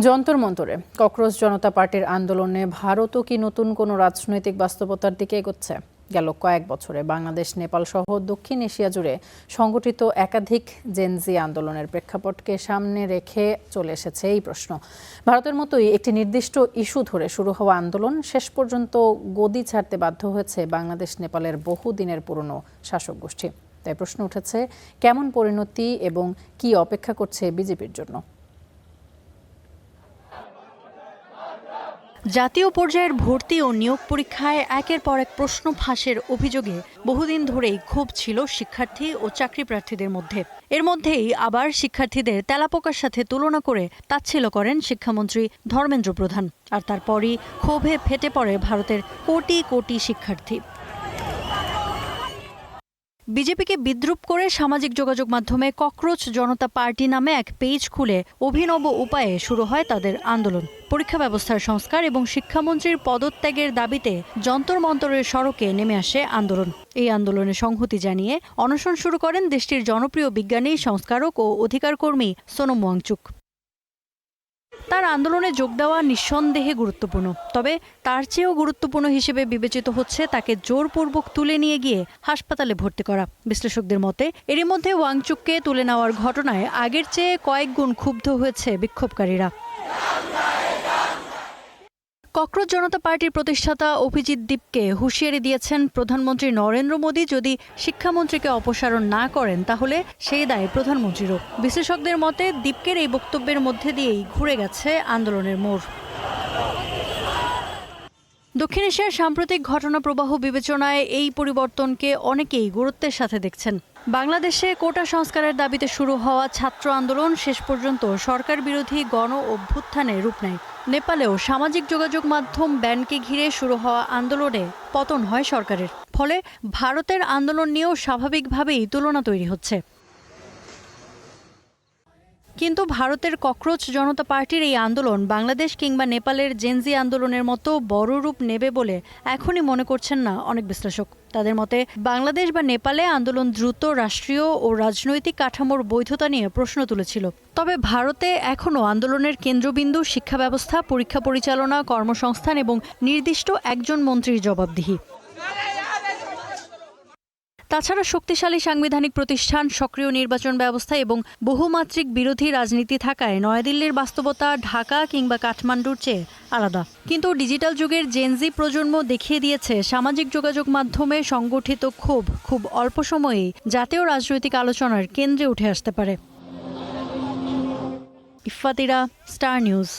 যন্তর মন্তরে ককরোচ জনতা পার্টির আন্দোলনে ভারতও কি নতুন কোনো রাজনৈতিক বাস্তবতার দিকে এগোচ্ছে? গেল কয়েক বছরে বাংলাদেশ, নেপাল সহ দক্ষিণ এশিয়া জুড়ে সংগঠিত একাধিক জেনজি আন্দোলনের প্রেক্ষাপটকে সামনে রেখে চলে এসেছে এই প্রশ্ন। ভারতের মতোই একটি নির্দিষ্ট ইস্যু ধরে শুরু হওয়া আন্দোলন শেষ পর্যন্ত গদি ছাড়তে বাধ্য হয়েছে বাংলাদেশ, নেপালের বহুদিনের পুরনো শাসক গোষ্ঠী। তাই প্রশ্ন উঠেছে, কেমন পরিণতি এবং কি অপেক্ষা করছে বিজেপির জন্য? জাতীয় পর্যায়ের ভর্তি ও নিয়োগ পরীক্ষায় একের পর এক প্রশ্ন ফাঁসের অভিযোগে বহুদিন ধরেই ক্ষোভ ছিল শিক্ষার্থী ও চাকরি প্রার্থীদের মধ্যে। এর মধ্যেই আবার শিক্ষার্থীদের তেলাপোকার সাথে তুলনা করে তাচ্ছিল্য করেন শিক্ষামন্ত্রী ধর্মেন্দ্র প্রধান। আর তারপরই ক্ষোভে ফেটে পড়ে ভারতের কোটি কোটি শিক্ষার্থী। বিজেপিকে বিদ্রূপ করে সামাজিক যোগাযোগ মাধ্যমে ককরোচ জনতা পার্টি নামে এক পেজ খুলে অভিনব উপায়ে শুরু হয় তাদের আন্দোলন। পরীক্ষা ব্যবস্থার সংস্কার এবং শিক্ষামন্ত্রীর পদত্যাগের দাবিতে যন্তর মন্তরের সড়কে নেমে আসে আন্দোলন। এই আন্দোলনে সংহতি জানিয়ে অনশন শুরু করেন দেশটির জনপ্রিয় বিজ্ঞানী, সংস্কারক ও অধিকার কর্মী সোনম ওয়াংচুক। তার আন্দোলনে যোগ দেওয়া নিঃসন্দেহে গুরুত্বপূর্ণ, তবে তার চেয়েও গুরুত্বপূর্ণ হিসেবে বিবেচিত হচ্ছে তাকে জোরপূর্বক তুলে নিয়ে গিয়ে হাসপাতালে ভর্তি করা। বিশ্লেষকদের মতে এরই মধ্যে ওয়াংচুককে তুলে নেওয়ার ঘটনায় আগের চেয়ে কয়েক গুণ ক্ষুব্ধ হয়েছে বিক্ষোভকারীরা। ককরোচ জনতা পার্টির প্রতিষ্ঠাতা অভিজিৎ দীপকে হুঁশিয়ারি দিয়েছেন প্রধানমন্ত্রী নরেন্দ্র মোদী, যদি শিক্ষামন্ত্রীকে অপসারণ না করেন তাহলে সেই দায় প্রধানমন্ত্রীরও। বিশ্লেষকদের মতে দীপকের এই বক্তব্যের মধ্যে দিয়েই ঘুরে গেছে আন্দোলনের মোড়। দক্ষিণ এশিয়ার সাম্প্রতিক ঘটনা প্রবাহ বিবেচনায় এই পরিবর্তনকে অনেকেই গুরুত্বের সাথে দেখছেন। বাংলাদেশে কোটা সংস্কারের দাবিতে শুরু হওয়া ছাত্র আন্দোলন শেষ পর্যন্ত সরকার বিরোধী গণ অভ্যুত্থানে রূপ নেয়। নেপালেও সামাজিক যোগাযোগ মাধ্যম ব্যানকে ঘিরে শুরু হওয়া আন্দোলনে পতন হয় সরকারের। ফলে ভারতের আন্দোলন নিয়েও স্বাভাবিকভাবেই তুলনা তৈরি হচ্ছে। কিন্তু ভারতের ককরোচ জনতা পার্টির এই আন্দোলন বাংলাদেশ কিংবা নেপালের জেনজি আন্দোলনের মতো বড় রূপ নেবে বলে এখনই মনে করছেন না অনেক বিশ্লেষক। তাদের মতে বাংলাদেশ বা নেপালে আন্দোলন দ্রুত রাষ্ট্রীয় ও রাজনৈতিক কাঠামোর বৈধতা নিয়ে প্রশ্ন তুলেছিল। তবে ভারতে এখনও আন্দোলনের কেন্দ্রবিন্দু শিক্ষা ব্যবস্থা, পরীক্ষা পরিচালনা, কর্মসংস্থান এবং নির্দিষ্ট একজন মন্ত্রীর জবাবদিহি। তাছাড়া শক্তিশালী সাংবিধানিক প্রতিষ্ঠান, সক্রিয় নির্বাচন ব্যবস্থা এবং বহুমাত্রিক বিরোধী রাজনীতি থাকায় নয়াদিল্লির বাস্তবতা ঢাকা কিংবা কাঠমান্ডুর চেয়ে আলাদা। কিন্তু ডিজিটাল যুগের জেনজি প্রজন্ম দেখিয়ে দিয়েছে সামাজিক যোগাযোগ মাধ্যমে সংগঠিত ক্ষোভ খুব অল্প সময়েই জাতীয় রাজনৈতিক আলোচনার কেন্দ্রে উঠে আসতে পারে। Iffat Ira, star news.